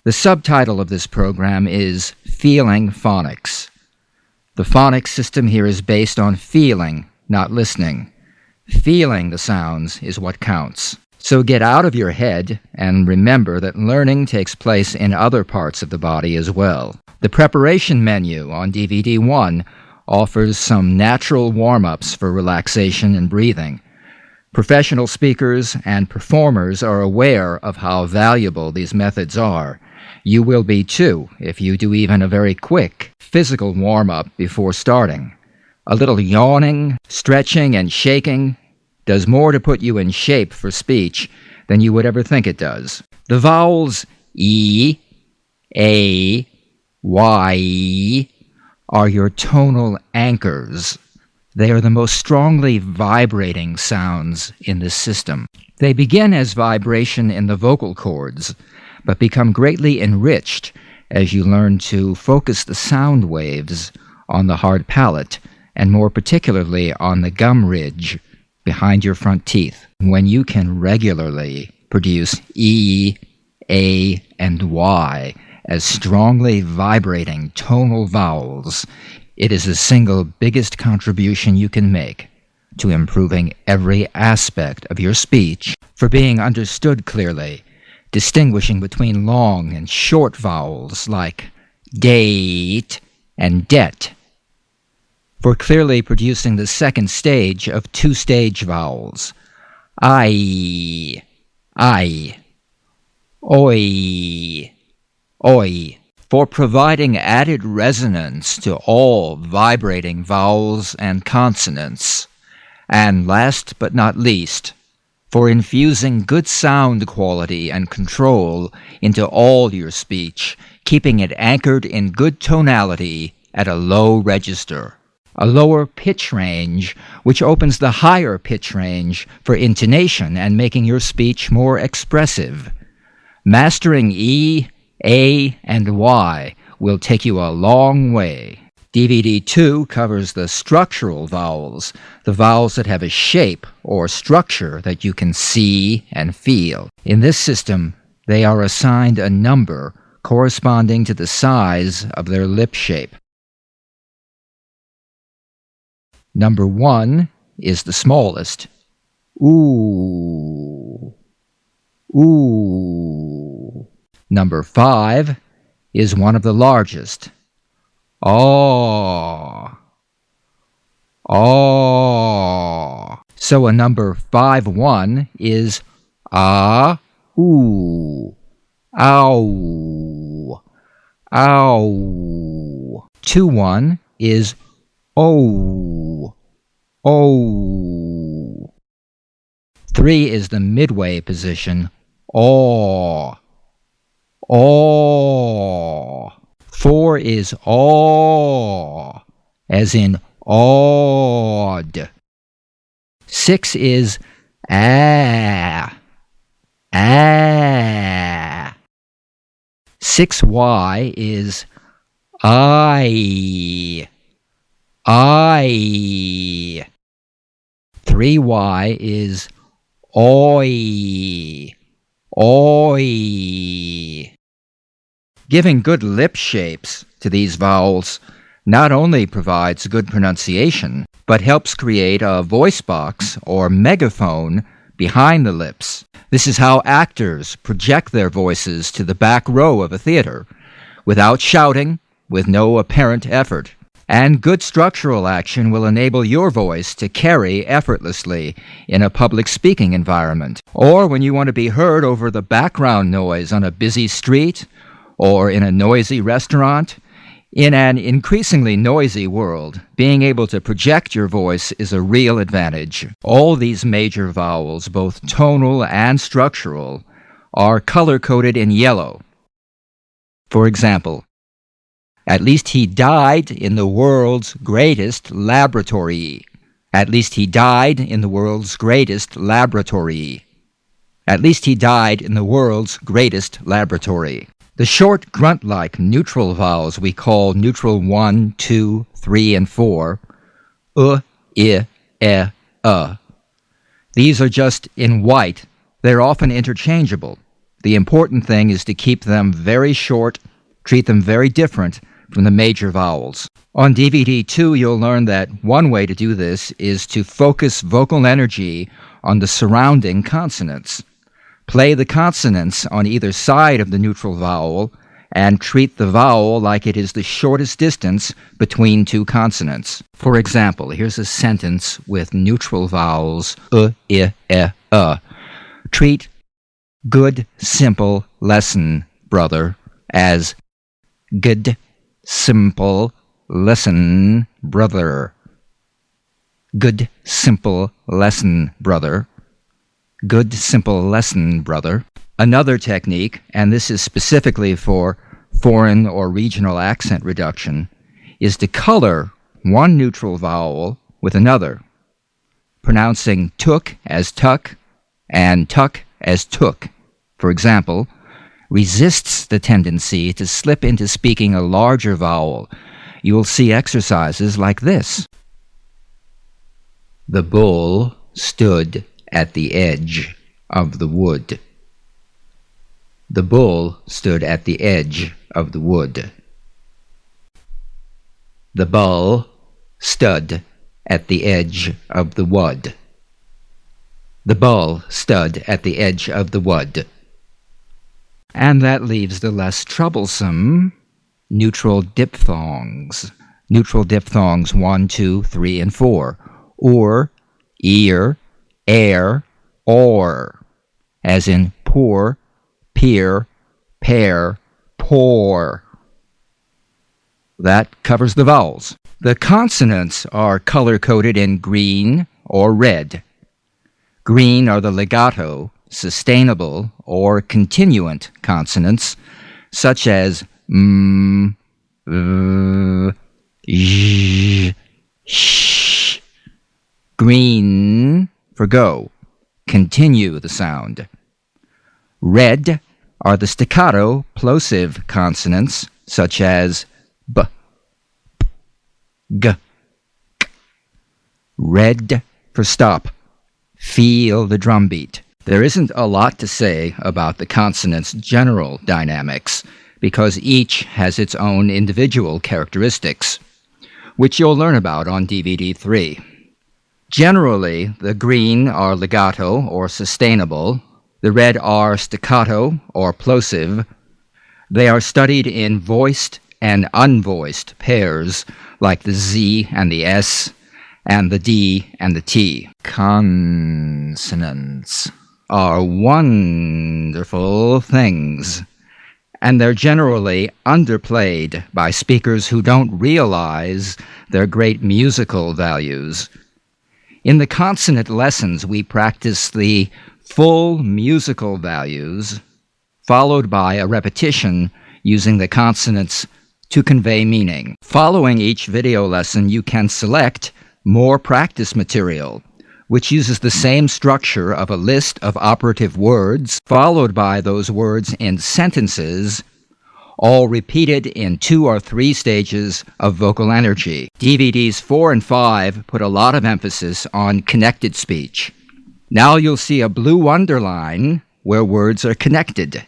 The subtitle of this program is Feeling Phonics. The phonics system here is based on feeling, not listening. Feeling the sounds is what counts. So get out of your head and remember that learning takes place in other parts of the body as well. The preparation menu on DVD 1 offers some natural warm-ups for relaxation and breathing. Professional speakers and performers are aware of how valuable these methods are. You will be too if you do even a very quick physical warm-up before starting. A little yawning, stretching, and shaking does more to put you in shape for speech than you would ever think it does. The vowels E, A, Y are your tonal anchors. They are the most strongly vibrating sounds in this system. They begin as vibration in the vocal cords, but become greatly enriched as you learn to focus the sound waves on the hard palate, and more particularly on the gum ridge behind your front teeth. When you can regularly produce E, A, and Y as strongly vibrating tonal vowels, it is the single biggest contribution you can make to improving every aspect of your speech, for being understood clearly, distinguishing between long and short vowels like date and det, for clearly producing the second stage of two-stage vowels, I, oi, oi, for providing added resonance to all vibrating vowels and consonants, and last but not least, for infusing good sound quality and control into all your speech, keeping it anchored in good tonality at a low register. A lower pitch range, which opens the higher pitch range for intonation and making your speech more expressive. Mastering E, A, and Y will take you a long way. DVD 2 covers the structural vowels, the vowels that have a shape or structure that you can see and feel. In this system, they are assigned a number corresponding to the size of their lip shape. Number 1 is the smallest. Ooh. Ooh. Number 5 is one of the largest. Aw. Aw. So a number 5-1 is ah, ooh, ow, ow. 2-1 is oh, oh. 3 is the midway position, aw, aw. 4 is aw, as in awed. 6 is ah, ah. 6Y is I. 3Y is oi, oi. Giving good lip shapes to these vowels not only provides good pronunciation, but helps create a voice box or megaphone behind the lips. This is how actors project their voices to the back row of a theater, without shouting, with no apparent effort. And good structural action will enable your voice to carry effortlessly in a public speaking environment, or when you want to be heard over the background noise on a busy street, or in a noisy restaurant. In an increasingly noisy world, being able to project your voice is a real advantage. All these major vowels, both tonal and structural, are color-coded in yellow. For example, at least he died in the world's greatest laboratory. At least he died in the world's greatest laboratory. At least he died in the world's greatest laboratory. The short grunt-like neutral vowels we call neutral 1, 2, 3, and 4, I, These are just in white. They're often interchangeable. The important thing is to keep them very short, treat them very different from the major vowels. On DVD 2, you'll learn that one way to do this is to focus vocal energy on the surrounding consonants. Play the consonants on either side of the neutral vowel and treat the vowel like it is the shortest distance between two consonants. For example, here's a sentence with neutral vowels I, Treat good, simple lesson, brother, as good, simple lesson, brother. Good, simple lesson, brother. Good, simple lesson, brother. Another technique, and this is specifically for foreign or regional accent reduction, is to color one neutral vowel with another, pronouncing took as tuck and tuck as took, for example, resists the tendency to slip into speaking a larger vowel. You will see exercises like this. The bull stood at the edge of the wood. The bull stood at the edge of the wood. The bull stood at the edge of the wood. The bull stood at the edge of the wood. And that leaves the less troublesome neutral diphthongs. Neutral diphthongs 1, 2, 3, and 4. Or, ear, air, or, as in poor, peer, pair, poor. That covers the vowels. The consonants are color-coded in green or red. Green are the legato, sustainable, or continuant consonants, such as m, v, j, sh. Green for go, continue the sound. Red are the staccato, plosive consonants, such as b, p, g, k. Red for stop. Feel the drum beat. There isn't a lot to say about the consonants' general dynamics because each has its own individual characteristics, which you'll learn about on DVD 3. Generally, the green are legato or sustainable, the red are staccato or plosive. They are studied in voiced and unvoiced pairs like the Z and the S, and the D and the T. Consonants are wonderful things, and they're generally underplayed by speakers who don't realize their great musical values. In the consonant lessons, we practice the full musical values, followed by a repetition using the consonants to convey meaning. Following each video lesson, you can select more practice material, which uses the same structure of a list of operative words, followed by those words in sentences, all repeated in 2 or 3 stages of vocal energy. DVDs 4 and 5 put a lot of emphasis on connected speech. Now you'll see a blue underline where words are connected.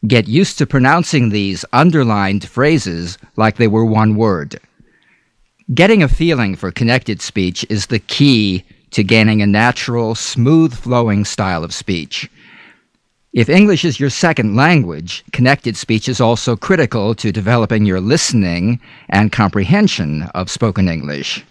Get used to pronouncing these underlined phrases like they were one word. Getting a feeling for connected speech is the key to gaining a natural, smooth-flowing style of speech. If English is your second language, connected speech is also critical to developing your listening and comprehension of spoken English.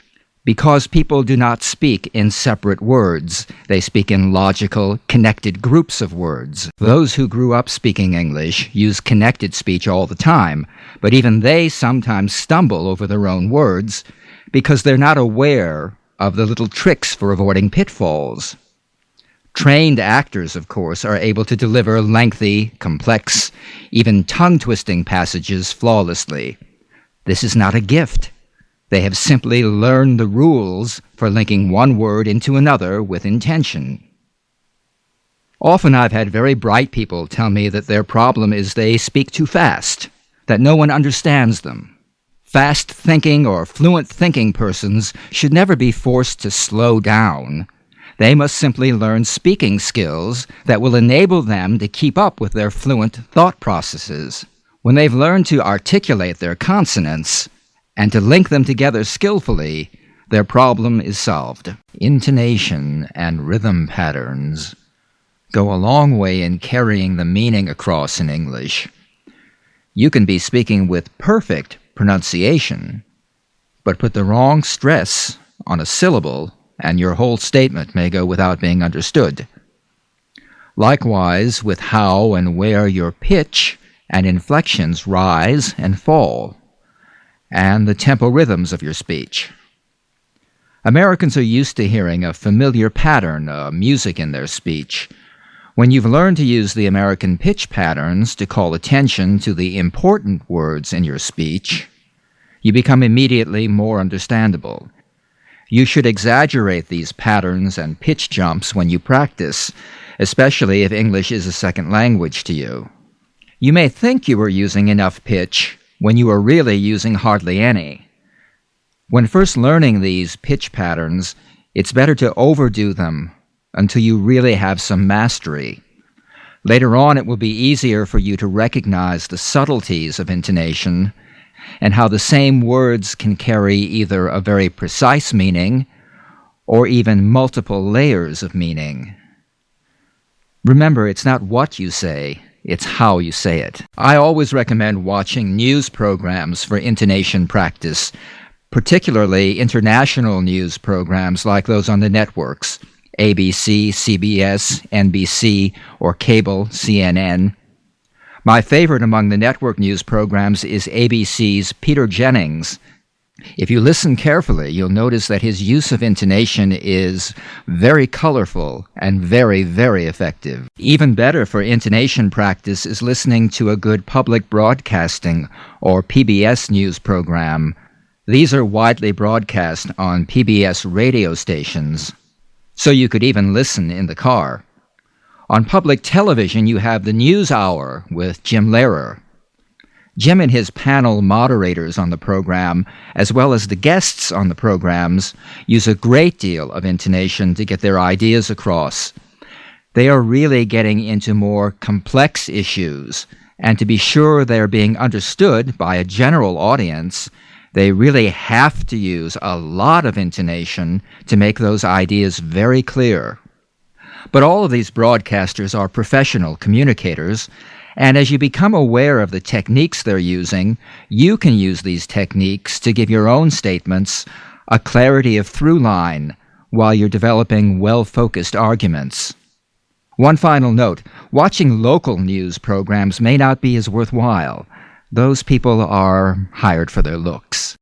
Because people do not speak in separate words, they speak in logical, connected groups of words. Those who grew up speaking English use connected speech all the time, but even they sometimes stumble over their own words because they're not aware of the little tricks for avoiding pitfalls. Trained actors, of course, are able to deliver lengthy, complex, even tongue-twisting passages flawlessly. This is not a gift. They have simply learned the rules for linking one word into another with intention. Often I've had very bright people tell me that their problem is they speak too fast, that no one understands them. Fast-thinking or fluent-thinking persons should never be forced to slow down. They must simply learn speaking skills that will enable them to keep up with their fluent thought processes. When they've learned to articulate their consonants and to link them together skillfully, their problem is solved. Intonation and rhythm patterns go a long way in carrying the meaning across in English. You can be speaking with perfect pronunciation, but put the wrong stress on a syllable, and your whole statement may go without being understood. Likewise, with how and where your pitch and inflections rise and fall, and the tempo rhythms of your speech. Americans are used to hearing a familiar pattern of music in their speech. When you've learned to use the American pitch patterns to call attention to the important words in your speech, you become immediately more understandable. You should exaggerate these patterns and pitch jumps when you practice, especially if English is a second language to you. You may think you are using enough pitch when you are really using hardly any. When first learning these pitch patterns, it's better to overdo them until you really have some mastery. Later on, it will be easier for you to recognize the subtleties of intonation and how the same words can carry either a very precise meaning or even multiple layers of meaning. Remember, it's not what you say, it's how you say it. I always recommend watching news programs for intonation practice, particularly international news programs like those on the networks, ABC, CBS, NBC, or cable, CNN. My favorite among the network news programs is ABC's Peter Jennings. If you listen carefully, you'll notice that his use of intonation is very colorful and very, very effective. Even better for intonation practice is listening to a good public broadcasting or PBS news program. These are widely broadcast on PBS radio stations, so you could even listen in the car. On public television, you have the News Hour with Jim Lehrer. Jim and his panel moderators on the program, as well as the guests on the programs, use a great deal of intonation to get their ideas across. They are really getting into more complex issues, and to be sure they're being understood by a general audience, they really have to use a lot of intonation to make those ideas very clear. But all of these broadcasters are professional communicators, and as you become aware of the techniques they're using, you can use these techniques to give your own statements a clarity of through line while you're developing well-focused arguments. One final note, watching local news programs may not be as worthwhile. Those people are hired for their looks.